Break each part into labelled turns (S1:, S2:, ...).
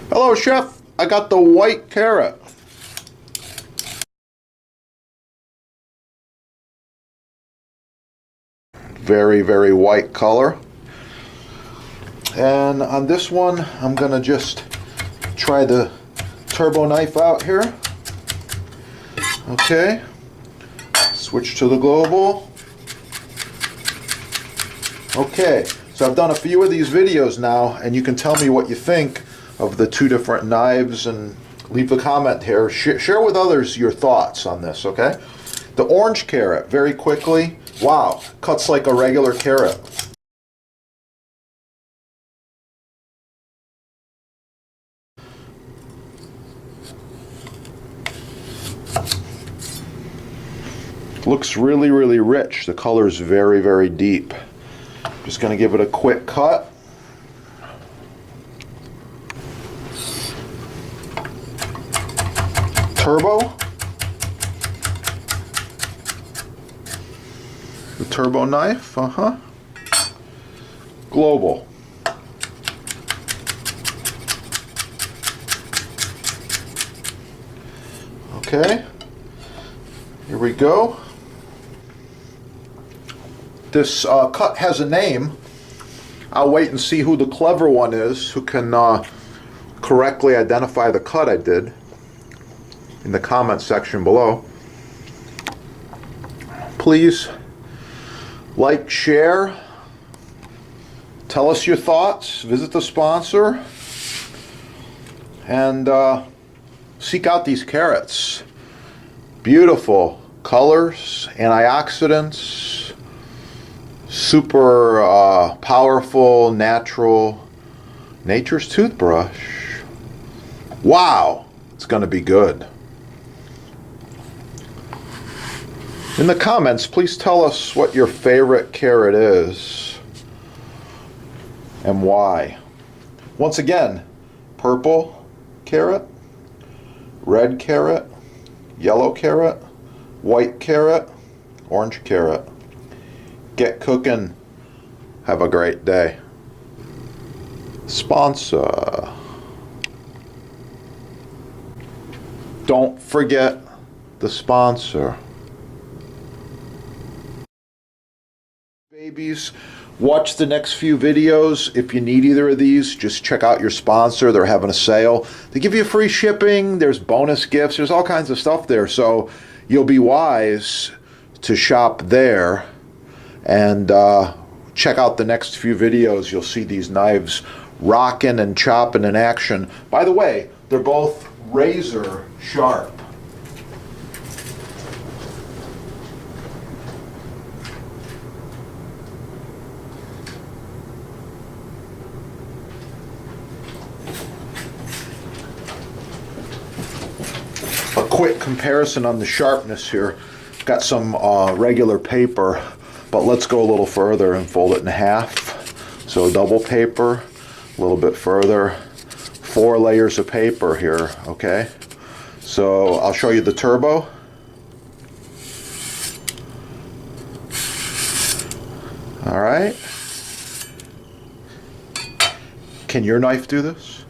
S1: Hello, chef. I got the white carrot. Very, very white color. And on this one, I'm gonna just try the turbo knife out here. Okay. Switch to the global. Okay, so I've done a few of these videos now, and you can tell me what you think of the two different knives, and leave a comment here. Share with others your thoughts on this, okay? The orange carrot, very quickly. Wow, cuts like a regular carrot. Looks really, really rich. The color is very, very deep. Just going to give it a quick cut. Turbo. The turbo knife, Global. Okay. Here we go. This cut has a name. I'll wait and see who the clever one is, who can correctly identify the cut I did in the comment section below. Please like, share, tell us your thoughts, visit the sponsor, and seek out these carrots. Beautiful colors, antioxidants, super powerful, nature's toothbrush. Wow, it's going to be good. In the comments, please tell us what your favorite carrot is and why. Once again, purple carrot, red carrot, yellow carrot, white carrot, orange carrot. Get cooking. Have a great day. Sponsor. Don't forget the sponsor. Babies, watch the next few videos. If you need either of these, just check out your sponsor. They're having a sale. They give you free shipping. There's bonus gifts. There's all kinds of stuff there. So you'll be wise to shop there. And check out the next few videos. You'll see these knives rocking and chopping in action. By the way, they're both razor sharp. A quick comparison on the sharpness here. Got some regular paper, but let's go a little further and fold it in half. So double paper, a little bit further, 4 layers of paper here, okay? So I'll show you the turbo. All right. Can your knife do this?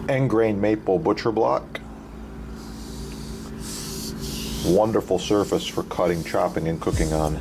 S1: End-grain maple butcher block. Wonderful surface for cutting, chopping, and cooking on.